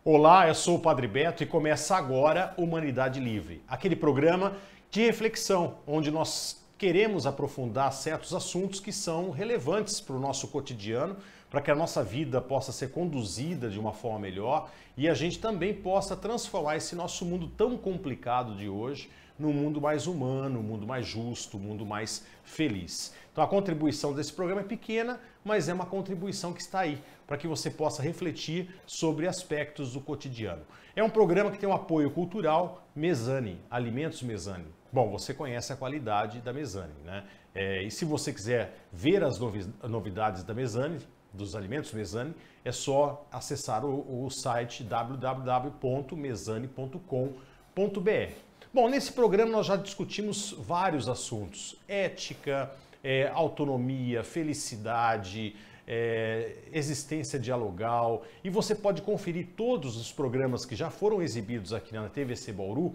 Olá, eu sou o Padre Beto e começa agora Humanidade Livre, aquele programa de reflexão onde nós queremos aprofundar certos assuntos que são relevantes para o nosso cotidiano, para que a nossa vida possa ser conduzida de uma forma melhor e a gente também possa transformar esse nosso mundo tão complicado de hoje num mundo mais humano, um mundo mais justo, um mundo mais feliz. Então a contribuição desse programa é pequena, mas é uma contribuição que está aí, para que você possa refletir sobre aspectos do cotidiano. É um programa que tem um apoio cultural Mesani, Alimentos Mesani. Bom, você conhece a qualidade da Mesani, né? E se você quiser ver as novidades da Mesani, dos Alimentos Mesani, é só acessar o site www.mesani.com.br. Bom, nesse programa nós já discutimos vários assuntos: ética, autonomia, felicidade, existência dialogal, e você pode conferir todos os programas que já foram exibidos aqui na TVC Bauru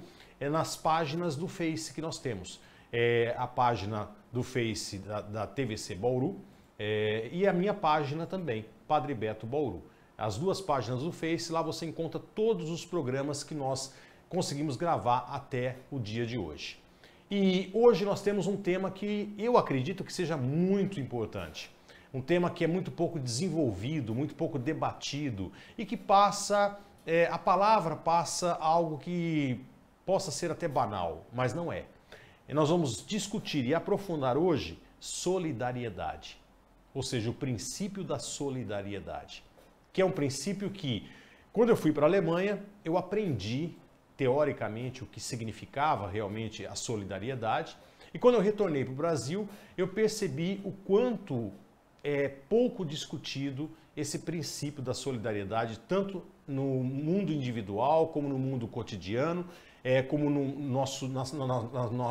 nas páginas do Face que nós temos. A página do Face da TVC Bauru e a minha página também, Padre Beto Bauru. As duas páginas do Face, lá você encontra todos os programas que nós conseguimos gravar até o dia de hoje. E hoje nós temos um tema que eu acredito que seja muito importante. Um tema que é muito pouco desenvolvido, muito pouco debatido e que passa, a palavra passa algo que possa ser até banal, mas não é. E nós vamos discutir e aprofundar hoje solidariedade, ou seja, o princípio da solidariedade, que é um princípio que, quando eu fui para a Alemanha, eu aprendi teoricamente o que significava realmente a solidariedade, e quando eu retornei para o Brasil, eu percebi o quanto é pouco discutido esse princípio da solidariedade, tanto no mundo individual, como no mundo cotidiano, como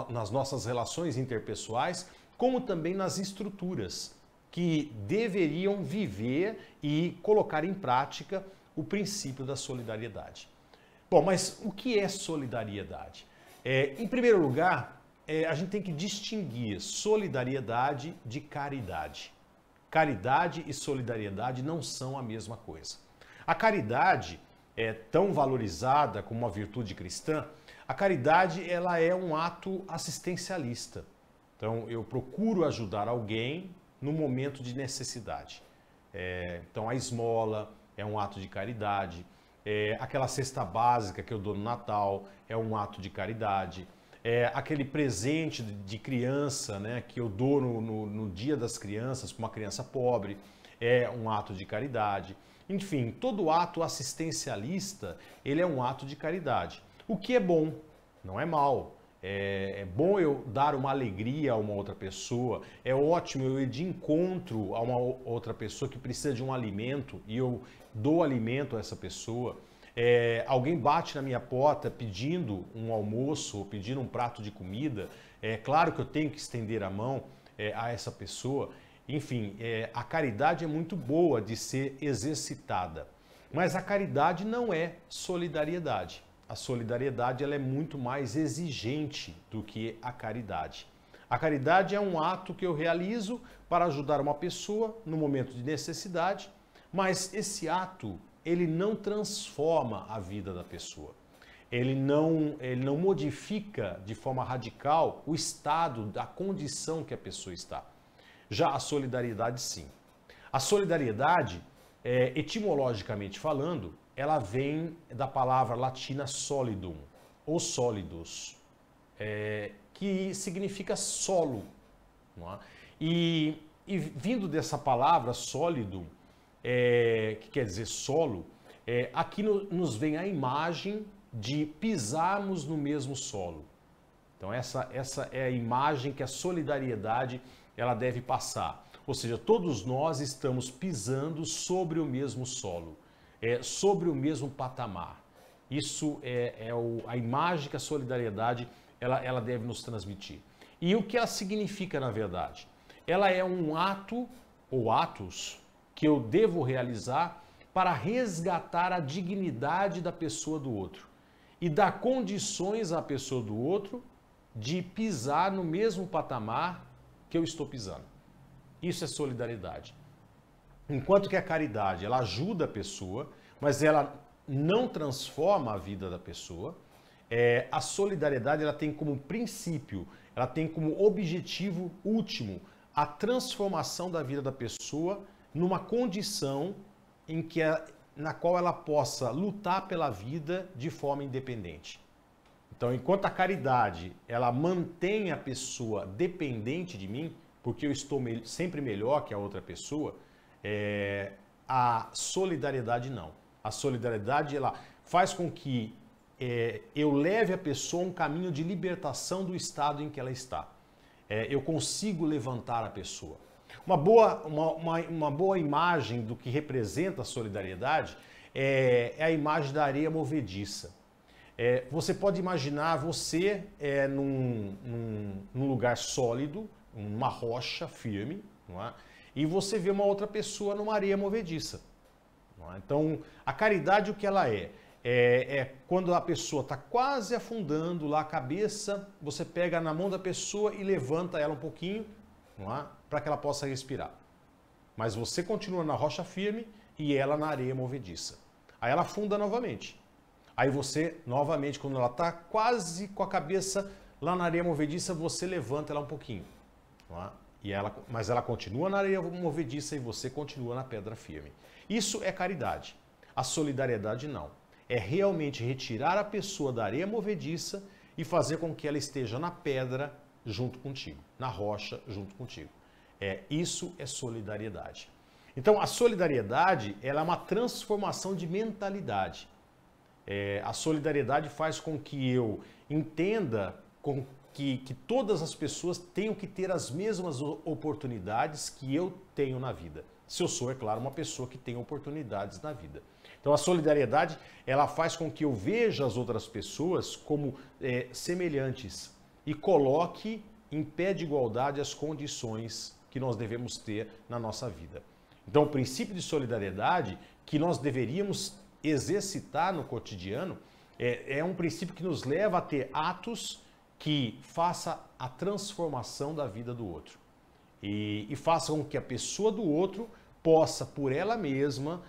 nas nossas relações interpessoais, como também nas estruturas que deveriam viver e colocar em prática o princípio da solidariedade. Bom, mas o que é solidariedade? Em primeiro lugar, a gente tem que distinguir solidariedade de caridade. Caridade e solidariedade não são a mesma coisa. A caridade é tão valorizada como uma virtude cristã. A caridade, ela é um ato assistencialista. Então, eu procuro ajudar alguém no momento de necessidade. Então, a esmola é um ato de caridade. Aquela cesta básica que eu dou no Natal é um ato de caridade. Aquele presente de criança, né, que eu dou no Dia das Crianças para uma criança pobre é um ato de caridade. Enfim, todo ato assistencialista, ele é um ato de caridade. O que é bom, não é mal. É bom eu dar uma alegria a uma outra pessoa, é ótimo eu ir de encontro a uma outra pessoa que precisa de um alimento e eu dou alimento a essa pessoa. Alguém bate na minha porta pedindo um almoço ou pedindo um prato de comida, é claro que eu tenho que estender a mão a essa pessoa. Enfim, a caridade é muito boa de ser exercitada, mas a caridade não é solidariedade. A solidariedade ela é muito mais exigente do que a caridade. A caridade é um ato que eu realizo para ajudar uma pessoa no momento de necessidade, mas esse ato ele não transforma a vida da pessoa. Ele não modifica de forma radical o estado, da condição que a pessoa está. Já a solidariedade, sim. A solidariedade, etimologicamente falando, ela vem da palavra latina solidum, ou solidus, que significa solo. Não é? E vindo dessa palavra solidum, que quer dizer solo, aqui nos vem a imagem de pisarmos no mesmo solo. Então essa é a imagem que a solidariedade ela deve passar. Ou seja, todos nós estamos pisando sobre o mesmo solo. Sobre o mesmo patamar. Isso a imagem que a solidariedade ela deve nos transmitir. E o que ela significa na verdade? Ela é um ato ou atos que eu devo realizar para resgatar a dignidade da pessoa do outro e dar condições à pessoa do outro de pisar no mesmo patamar que eu estou pisando. Isso é solidariedade. Enquanto que a caridade, ela ajuda a pessoa, mas ela não transforma a vida da pessoa. A solidariedade ela tem como princípio, ela tem como objetivo último a transformação da vida da pessoa numa condição na qual ela possa lutar pela vida de forma independente. Então, enquanto a caridade ela mantém a pessoa dependente de mim, porque eu estou sempre melhor que a outra pessoa, a solidariedade não. A solidariedade ela faz com que eu leve a pessoa a um caminho de libertação do estado em que ela está. Eu consigo levantar a pessoa. Uma boa imagem do que representa a solidariedade é a imagem da areia movediça. Você pode imaginar você num lugar sólido, uma rocha firme, não é? E você vê uma outra pessoa numa areia movediça. Não é? Então, a caridade o que ela é? Quando a pessoa está quase afundando lá a cabeça, você pega na mão da pessoa e levanta ela um pouquinho, não é? Para que ela possa respirar. Mas você continua na rocha firme e ela na areia movediça. Aí ela afunda novamente. Aí você, novamente, quando ela está quase com a cabeça lá na areia movediça, você levanta ela um pouquinho. Não é? Mas ela continua na areia movediça e você continua na pedra firme. Isso é caridade. A solidariedade não. É realmente retirar a pessoa da areia movediça e fazer com que ela esteja na pedra junto contigo, na rocha junto contigo. Isso é solidariedade. Então, a solidariedade ela é uma transformação de mentalidade. A solidariedade faz com que eu entenda que todas as pessoas tenham que ter as mesmas oportunidades que eu tenho na vida. Se eu sou, é claro, uma pessoa que tem oportunidades na vida. Então a solidariedade ela faz com que eu veja as outras pessoas como semelhantes e coloque em pé de igualdade as condições que nós devemos ter na nossa vida. Então o princípio de solidariedade que nós deveríamos exercitar no cotidiano é um princípio que nos leva a ter atos que faça a transformação da vida do outro e faça com que a pessoa do outro possa, por ela mesma,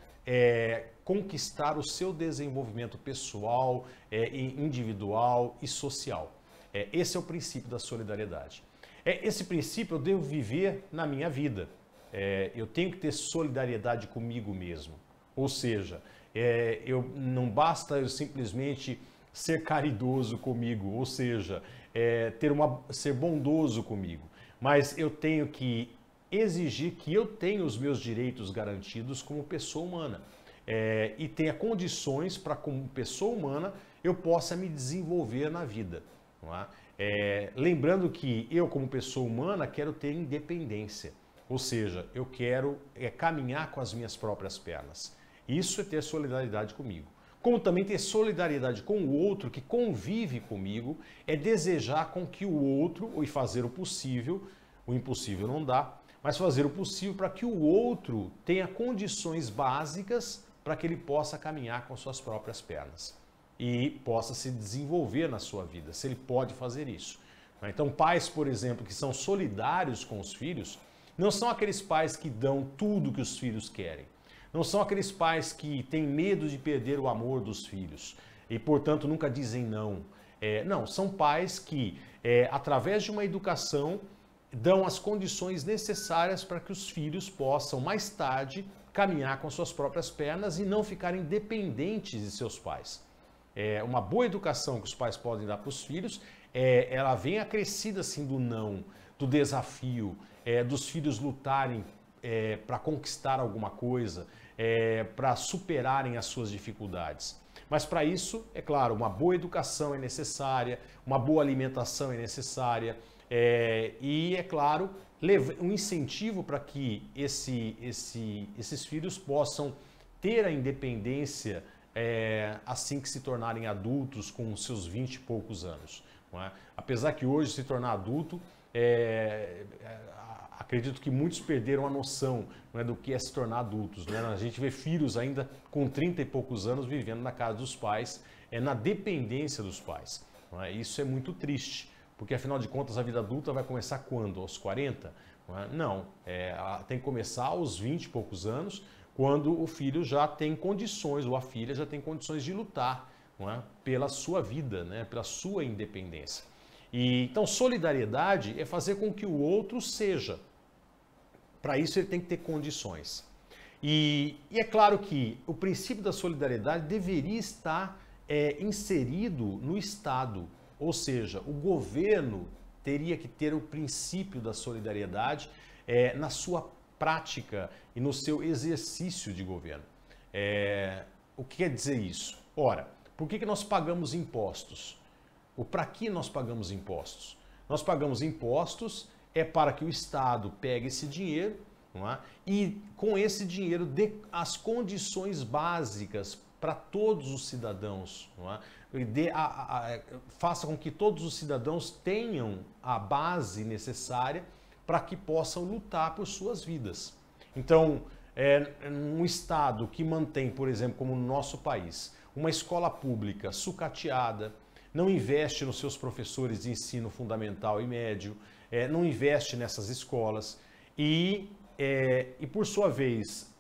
conquistar o seu desenvolvimento pessoal, individual e social. Esse é o princípio da solidariedade. Esse princípio eu devo viver na minha vida. Eu tenho que ter solidariedade comigo mesmo. Ou seja, não basta eu simplesmente ser caridoso comigo, ou seja, ser bondoso comigo, mas eu tenho que exigir que eu tenha os meus direitos garantidos como pessoa humana e tenha condições para, como pessoa humana, eu possa me desenvolver na vida. Não é? Lembrando que eu, como pessoa humana, quero ter independência, ou seja, eu quero caminhar com as minhas próprias pernas. Isso é ter solidariedade comigo. Como também ter solidariedade com o outro que convive comigo, é desejar com que o outro, e fazer o possível, o impossível não dá, mas fazer o possível para que o outro tenha condições básicas para que ele possa caminhar com suas próprias pernas e possa se desenvolver na sua vida, se ele pode fazer isso. Então, pais, por exemplo, que são solidários com os filhos, não são aqueles pais que dão tudo que os filhos querem. Não são aqueles pais que têm medo de perder o amor dos filhos e, portanto, nunca dizem não. Não, são pais que, através de uma educação, dão as condições necessárias para que os filhos possam, mais tarde, caminhar com suas próprias pernas e não ficarem dependentes de seus pais. Uma boa educação que os pais podem dar para os filhos, ela vem acrescida assim do não, do desafio, dos filhos lutarem para conquistar alguma coisa, para superarem as suas dificuldades. Mas para isso, é claro, uma boa educação é necessária, uma boa alimentação é necessária e, é claro, um incentivo para que esses filhos possam ter a independência assim que se tornarem adultos com seus 20 e poucos anos. Não é? Apesar que hoje se tornar adulto acredito que muitos perderam a noção, não é, do que é se tornar adultos. Né? A gente vê filhos ainda com 30 e poucos anos vivendo na casa dos pais, na dependência dos pais. Não é? Isso é muito triste, porque afinal de contas a vida adulta vai começar quando? Aos 40? Não, tem que começar aos 20 e poucos anos, quando o filho já tem condições, ou a filha já tem condições de lutar, não é? Pela sua vida, né? Pela sua independência. E, então, solidariedade é fazer com que o outro seja. Para isso, ele tem que ter condições. E é claro que o princípio da solidariedade deveria estar inserido no Estado, ou seja, o governo teria que ter o princípio da solidariedade na sua prática e no seu exercício de governo. O que quer dizer isso? Ora, por que nós pagamos impostos? Ou para que nós pagamos impostos? Nós pagamos impostos para que o Estado pegue esse dinheiro, não é? E com esse dinheiro dê as condições básicas para todos os cidadãos, não é? Faça com que todos os cidadãos tenham a base necessária para que possam lutar por suas vidas. Então, um Estado que mantém, por exemplo, como no nosso país, uma escola pública sucateada, não investe nos seus professores de ensino fundamental e médio, não investe nessas escolas e por sua vez,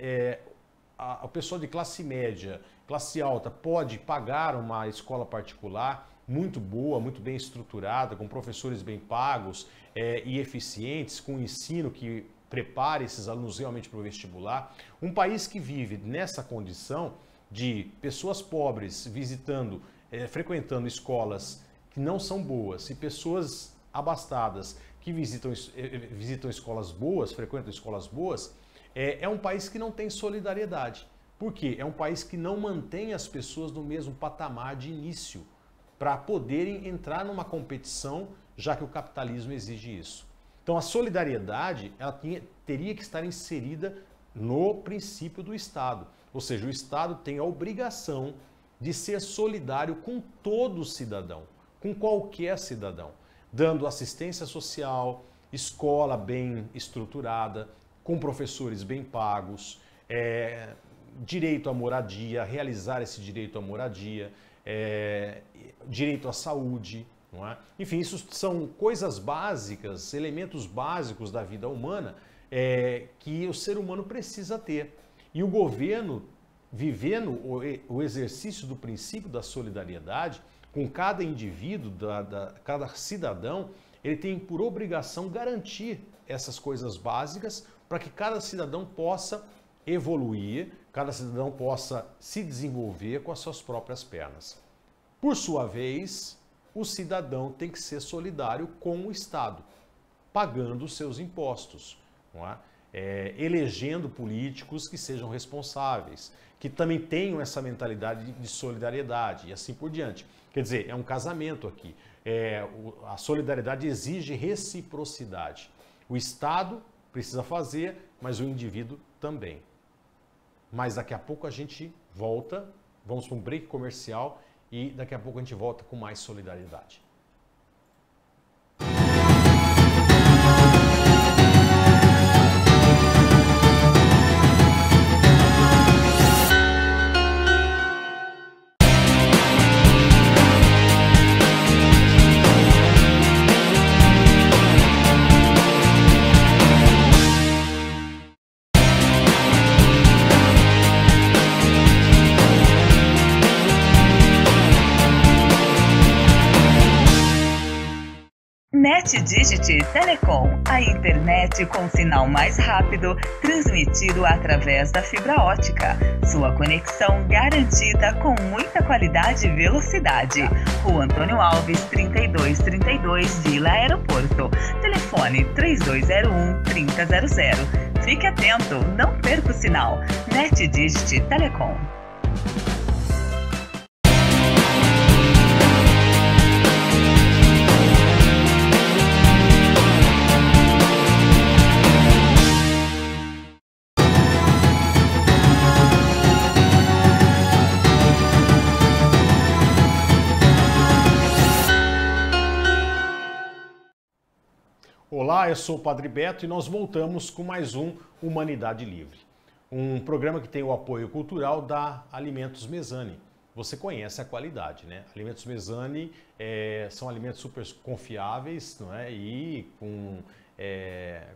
o pessoal de classe média, classe alta, pode pagar uma escola particular muito boa, muito bem estruturada, com professores bem pagos e eficientes, com ensino que prepare esses alunos realmente para o vestibular. Um país que vive nessa condição de pessoas pobres frequentando escolas que não são boas e pessoas abastadas que visitam escolas boas, frequentam escolas boas, é um país que não tem solidariedade. Por quê? É um país que não mantém as pessoas no mesmo patamar de início para poderem entrar numa competição, já que o capitalismo exige isso. Então a solidariedade ela teria que estar inserida no princípio do Estado. Ou seja, o Estado tem a obrigação de ser solidário com todo cidadão, com qualquer cidadão, dando assistência social, escola bem estruturada, com professores bem pagos, direito à moradia, realizar esse direito à moradia, direito à saúde, não é? Enfim, isso são coisas básicas, elementos básicos da vida humana que o ser humano precisa ter. E o governo, vivendo o exercício do princípio da solidariedade, com cada indivíduo, cada cidadão, ele tem por obrigação garantir essas coisas básicas para que cada cidadão possa evoluir, cada cidadão possa se desenvolver com as suas próprias pernas. Por sua vez, o cidadão tem que ser solidário com o Estado, pagando os seus impostos, não é? Elegendo políticos que sejam responsáveis, que também tenham essa mentalidade de solidariedade e assim por diante. Quer dizer, é um casamento aqui. A solidariedade exige reciprocidade. O Estado precisa fazer, mas o indivíduo também. Mas daqui a pouco a gente volta, vamos para um break comercial e daqui a pouco a gente volta com mais solidariedade. NetDigit Telecom, a internet com sinal mais rápido, transmitido através da fibra ótica. Sua conexão garantida com muita qualidade e velocidade. Rua Antônio Alves, 3232, Vila Aeroporto. Telefone 3201-3000. Fique atento, não perca o sinal. NetDigit Telecom. Olá, eu sou o Padre Beto e nós voltamos com mais um Humanidade Livre. Um programa que tem o apoio cultural da Alimentos Mesani. Você conhece a qualidade, né? Alimentos Mesani são alimentos super confiáveis, não é? E com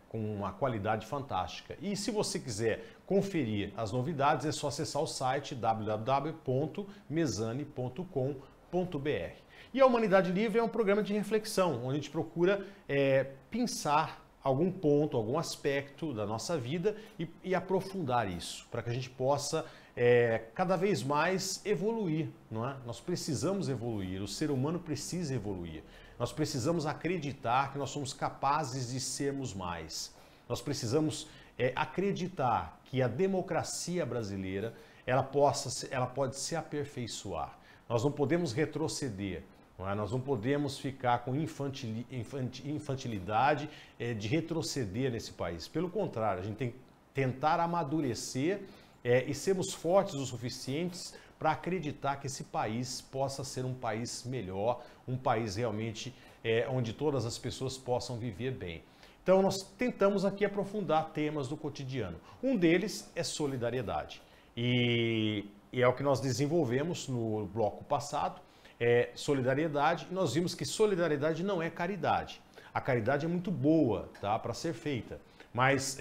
com uma qualidade fantástica. E se você quiser conferir as novidades, é só acessar o site www.mezane.com.br. E a Humanidade Livre é um programa de reflexão, onde a gente procura pensar algum ponto, algum aspecto da nossa vida e aprofundar isso, para que a gente possa cada vez mais evoluir, não é? Nós precisamos evoluir, o ser humano precisa evoluir. Nós precisamos acreditar que nós somos capazes de sermos mais. Nós precisamos acreditar que a democracia brasileira ela pode se aperfeiçoar. Nós não podemos retroceder. Nós não podemos ficar com infantilidade de retroceder nesse país. Pelo contrário, a gente tem que tentar amadurecer e sermos fortes o suficientes para acreditar que esse país possa ser um país melhor, um país realmente onde todas as pessoas possam viver bem. Então nós tentamos aqui aprofundar temas do cotidiano. Um deles é solidariedade. E é o que nós desenvolvemos no bloco passado. Solidariedade, e nós vimos que solidariedade não é caridade. A caridade é muito boa, tá, para ser feita, mas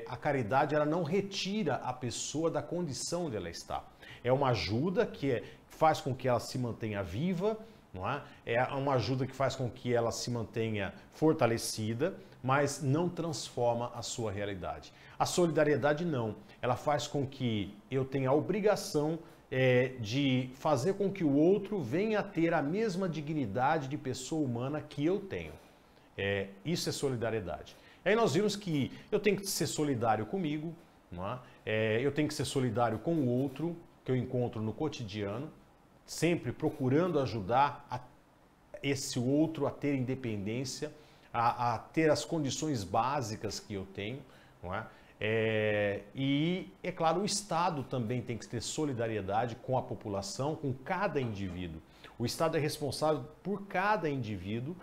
a caridade ela não retira a pessoa da condição onde ela está. É uma ajuda que faz com que ela se mantenha viva, não é? É uma ajuda que faz com que ela se mantenha fortalecida, mas não transforma a sua realidade. A solidariedade não, ela faz com que eu tenha a obrigação de fazer com que o outro venha a ter a mesma dignidade de pessoa humana que eu tenho. Isso é solidariedade. Aí nós vimos que eu tenho que ser solidário comigo, não é? Eu tenho que ser solidário com o outro que eu encontro no cotidiano, sempre procurando ajudar esse outro a ter independência, a ter as condições básicas que eu tenho, não é? E, é claro, o Estado também tem que ter solidariedade com a população, com cada indivíduo. O Estado é responsável por cada indivíduo,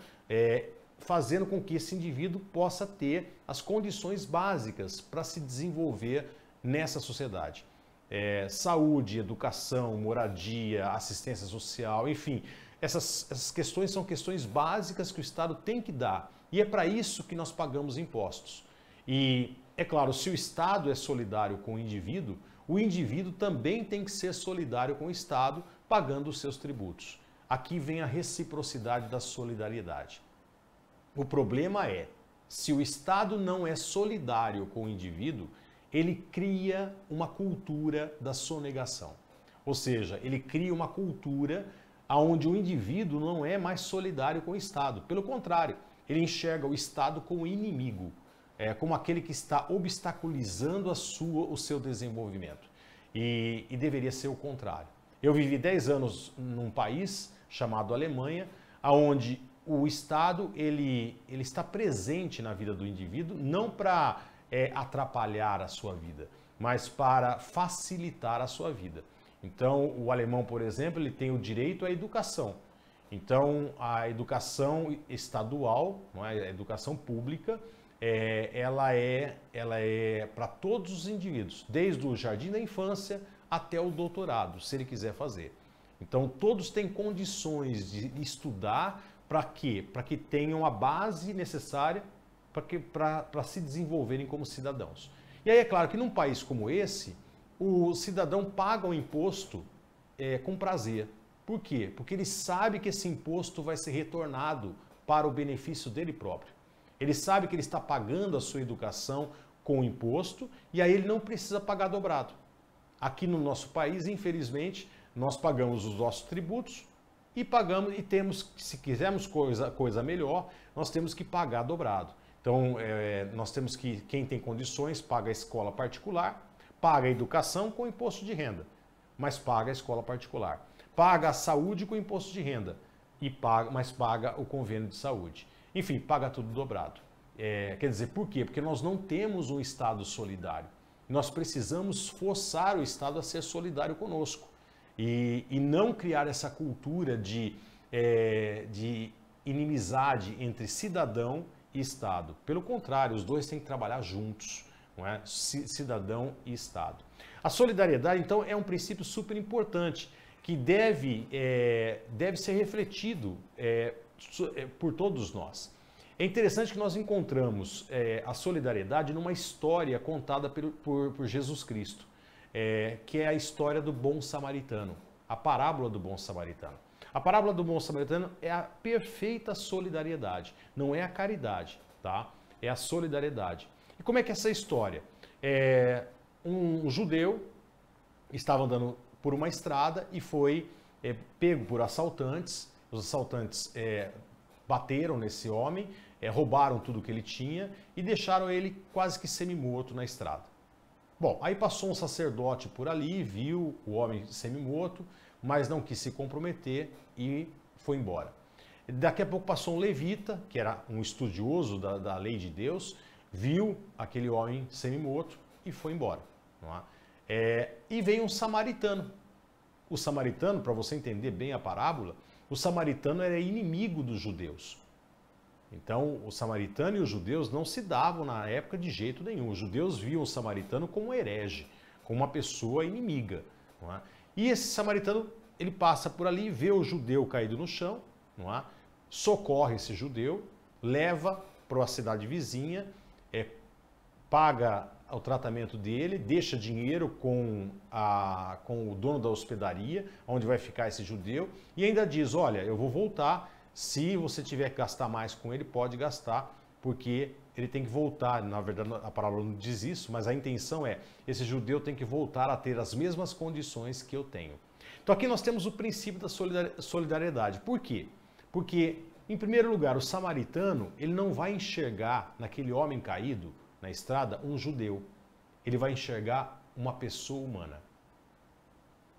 fazendo com que esse indivíduo possa ter as condições básicas para se desenvolver nessa sociedade. Saúde, educação, moradia, assistência social, enfim, essas questões são questões básicas que o Estado tem que dar. E é para isso que nós pagamos impostos. E é claro, se o Estado é solidário com o indivíduo também tem que ser solidário com o Estado, pagando os seus tributos. Aqui vem a reciprocidade da solidariedade. O problema é, se o Estado não é solidário com o indivíduo, ele cria uma cultura da sonegação. Ou seja, ele cria uma cultura onde o indivíduo não é mais solidário com o Estado. Pelo contrário, ele enxerga o Estado como inimigo. Como aquele que está obstaculizando o seu desenvolvimento. E deveria ser o contrário. Eu vivi 10 anos num país chamado Alemanha, onde o Estado ele está presente na vida do indivíduo, não para atrapalhar a sua vida, mas para facilitar a sua vida. Então, o alemão, por exemplo, ele tem o direito à educação. Então, a educação estadual, não é? A educação pública, ela é para todos os indivíduos, desde o jardim da infância até o doutorado, se ele quiser fazer. Então, todos têm condições de estudar para quê? Para que tenham a base necessária para se desenvolverem como cidadãos. E aí é claro que num país como esse, o cidadão paga o imposto com prazer. Por quê? Porque ele sabe que esse imposto vai ser retornado para o benefício dele próprio. Ele sabe que ele está pagando a sua educação com o imposto e aí ele não precisa pagar dobrado. Aqui no nosso país, infelizmente, nós pagamos os nossos tributos e temos, se quisermos coisa melhor, nós temos que pagar dobrado. Então, nós temos que, quem tem condições, paga a escola particular, paga a educação com imposto de renda, mas paga a escola particular. Paga a saúde com imposto de renda, mas paga o convênio de saúde. Enfim, paga tudo dobrado. Quer dizer, por quê? Porque nós não temos um Estado solidário. Nós precisamos forçar o Estado a ser solidário conosco e não criar essa cultura de inimizade entre cidadão e Estado. Pelo contrário, os dois têm que trabalhar juntos, não é? Cidadão e Estado. A solidariedade, então, é um princípio super importante que deve ser refletido por todos nós. É interessante que nós encontramos a solidariedade numa história contada por Jesus Cristo, que é a história do bom samaritano, a parábola do bom samaritano. A parábola do bom samaritano é a perfeita solidariedade, não é a caridade, tá? É a solidariedade. E como é que é essa história? Um judeu estava andando por uma estrada e foi pego por assaltantes. Os assaltantes bateram nesse homem, roubaram tudo que ele tinha e deixaram ele quase que semi-morto na estrada. Bom, aí passou um sacerdote por ali, viu o homem semi-morto, mas não quis se comprometer e foi embora. Daqui a pouco passou um levita, que era um estudioso da lei de Deus, viu aquele homem semi-morto e foi embora. Não é? E veio um samaritano. O samaritano, para você entender bem a parábola, o samaritano era inimigo dos judeus. Então, o samaritano e os judeus não se davam na época de jeito nenhum. Os judeus viam o samaritano como um herege, como uma pessoa inimiga. Não é? E esse samaritano, ele passa por ali, vê o judeu caído no chão, não é? Socorre esse judeu, leva para a cidade vizinha, paga o tratamento dele, deixa dinheiro com o dono da hospedaria, onde vai ficar esse judeu, e ainda diz, olha, eu vou voltar, se você tiver que gastar mais com ele, pode gastar, porque ele tem que voltar. Na verdade, a parábola não diz isso, mas a intenção é, esse judeu tem que voltar a ter as mesmas condições que eu tenho. Então aqui nós temos o princípio da solidariedade. Por quê? Porque, em primeiro lugar, o samaritano, ele não vai enxergar naquele homem caído na estrada um judeu. Ele vai enxergar uma pessoa humana.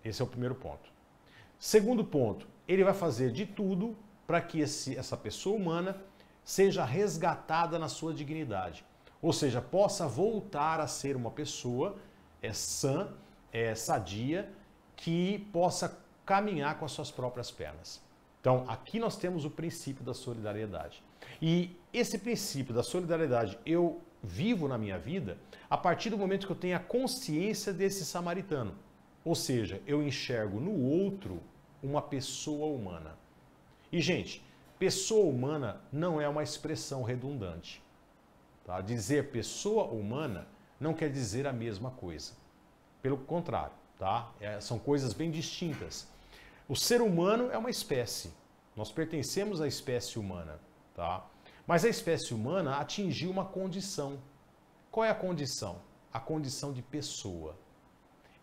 Esse é o primeiro ponto. Segundo ponto, ele vai fazer de tudo para que essa pessoa humana seja resgatada na sua dignidade. Ou seja, possa voltar a ser uma pessoa sã, sadia, que possa caminhar com as suas próprias pernas. Então, aqui nós temos o princípio da solidariedade. E esse princípio da solidariedade eu vivo na minha vida a partir do momento que eu tenho a consciência desse samaritano. Ou seja, eu enxergo no outro uma pessoa humana. E, gente, pessoa humana não é uma expressão redundante. Tá? Dizer pessoa humana não quer dizer a mesma coisa. Pelo contrário, tá? São coisas bem distintas. O ser humano é uma espécie. Nós pertencemos à espécie humana. Tá? Mas a espécie humana atingiu uma condição. Qual é a condição? A condição de pessoa.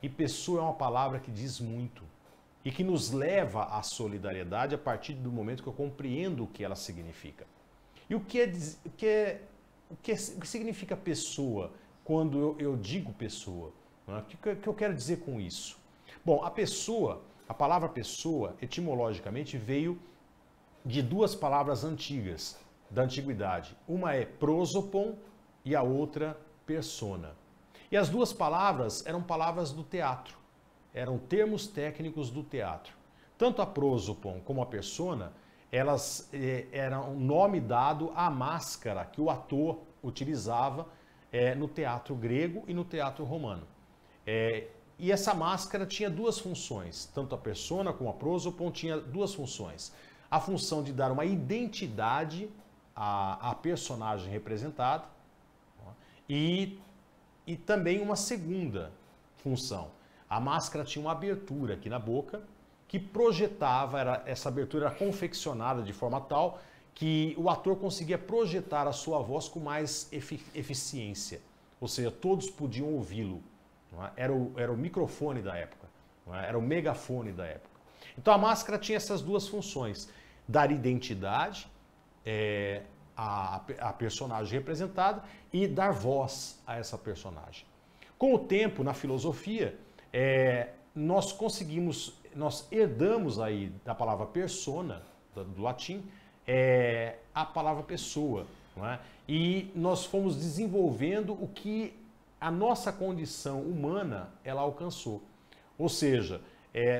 E pessoa é uma palavra que diz muito. E que nos leva à solidariedade a partir do momento que eu compreendo o que ela significa. E o que significa pessoa quando eu digo pessoa? O que eu quero dizer com isso? Bom, a palavra pessoa, etimologicamente, veio de duas palavras antigas, da antiguidade. Uma é prosopon e a outra persona. E as duas palavras eram palavras do teatro. Eram termos técnicos do teatro. Tanto a prosopon como a persona, elas eram um nome dado à máscara que o ator utilizava no teatro grego e no teatro romano. E essa máscara tinha duas funções. Tanto a persona como a prosopon tinha duas funções. A função de dar uma identidade à personagem representada e também uma segunda função. A máscara tinha uma abertura aqui na boca que projetava, essa abertura era confeccionada de forma tal que o ator conseguia projetar a sua voz com mais eficiência. Ou seja, todos podiam ouvi-lo. Era o microfone da época, era o megafone da época. Então a máscara tinha essas duas funções: dar identidade à personagem representada e dar voz a essa personagem. Com o tempo, na filosofia, nós herdamos aí da palavra persona, do latim, a palavra pessoa. Não é? E nós fomos desenvolvendo o que a nossa condição humana ela alcançou. Ou seja,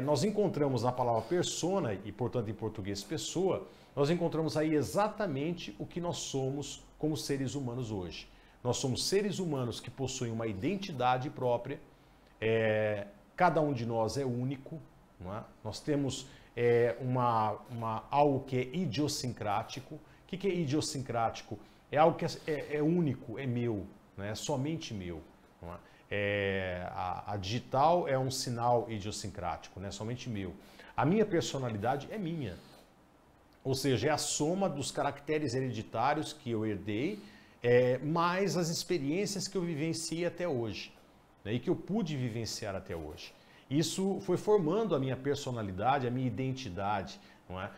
nós encontramos na palavra persona, e portanto em português pessoa, nós encontramos aí exatamente o que nós somos como seres humanos hoje. Nós somos seres humanos que possuem uma identidade própria, cada um de nós é único, não é? Nós temos algo que é idiosincrático, O que é idiosincrático? É algo que é único, é meu, né? É somente meu. Não é? A digital é um sinal idiosincrático, né? Somente meu. A minha personalidade é minha. Ou seja, é a soma dos caracteres hereditários que eu herdei, mais as experiências que eu vivenciei até hoje, né? E que eu pude vivenciar até hoje. Isso foi formando a minha personalidade, a minha identidade, não é?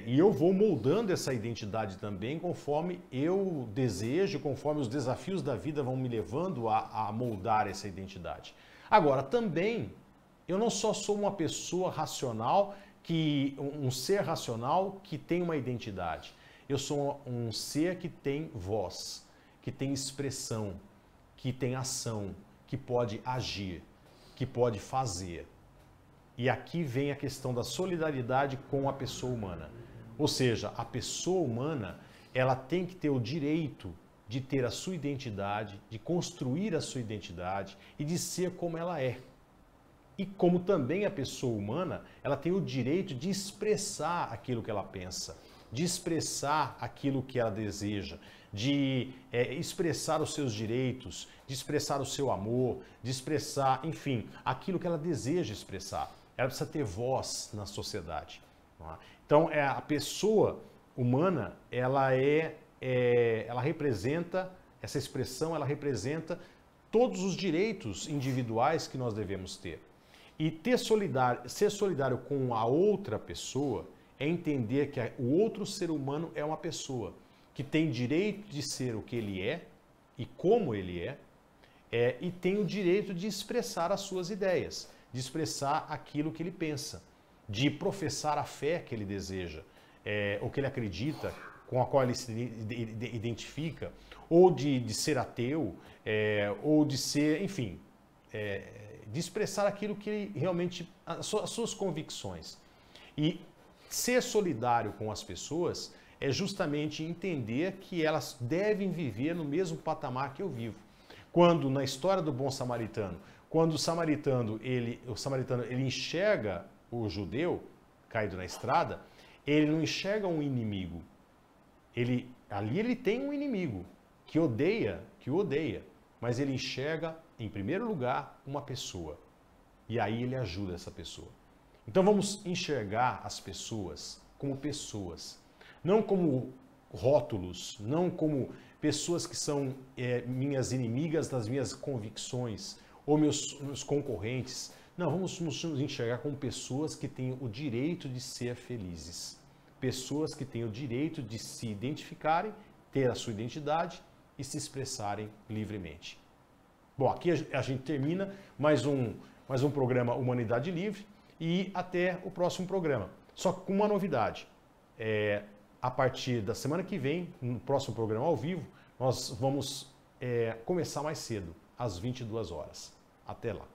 E eu vou moldando essa identidade também conforme eu desejo, conforme os desafios da vida vão me levando a moldar essa identidade. Agora, também, eu não só sou uma pessoa racional, um ser racional que tem uma identidade. Eu sou um ser que tem voz, que tem expressão, que tem ação, que pode agir, que pode fazer. E aqui vem a questão da solidariedade com a pessoa humana. Ou seja, a pessoa humana, ela tem que ter o direito de ter a sua identidade, de construir a sua identidade e de ser como ela é. E como também a pessoa humana, ela tem o direito de expressar aquilo que ela pensa, de expressar aquilo que ela deseja, de expressar os seus direitos, de expressar o seu amor, de expressar, enfim, aquilo que ela deseja expressar. Ela precisa ter voz na sociedade. Não é? Então, a pessoa humana, ela representa, essa expressão, ela representa todos os direitos individuais que nós devemos ter. E ser solidário com a outra pessoa é entender que o outro ser humano é uma pessoa que tem direito de ser o que ele é e como ele e tem o direito de expressar as suas ideias, de expressar aquilo que ele pensa, de professar a fé que ele deseja, o que ele acredita, com a qual ele se identifica, ou de ser ateu, ou de ser, enfim, de expressar aquilo que ele realmente, as suas convicções. E ser solidário com as pessoas é justamente entender que elas devem viver no mesmo patamar que eu vivo. Quando, na história do bom samaritano, quando o samaritano ele enxerga o judeu caído na estrada, ele não enxerga um inimigo. Ali ele tem um inimigo que o odeia, mas ele enxerga, em primeiro lugar, uma pessoa. E aí ele ajuda essa pessoa. Então vamos enxergar as pessoas como pessoas, não como rótulos, não como pessoas que são minhas inimigas das minhas convicções, ou meus concorrentes. Não, vamos nos enxergar como pessoas que têm o direito de ser felizes. Pessoas que têm o direito de se identificarem, ter a sua identidade e se expressarem livremente. Bom, aqui a gente termina mais um programa Humanidade Livre e até o próximo programa. Só com uma novidade. A partir da semana que vem, no próximo programa ao vivo, nós vamos começar mais cedo, às 22 horas. Até lá.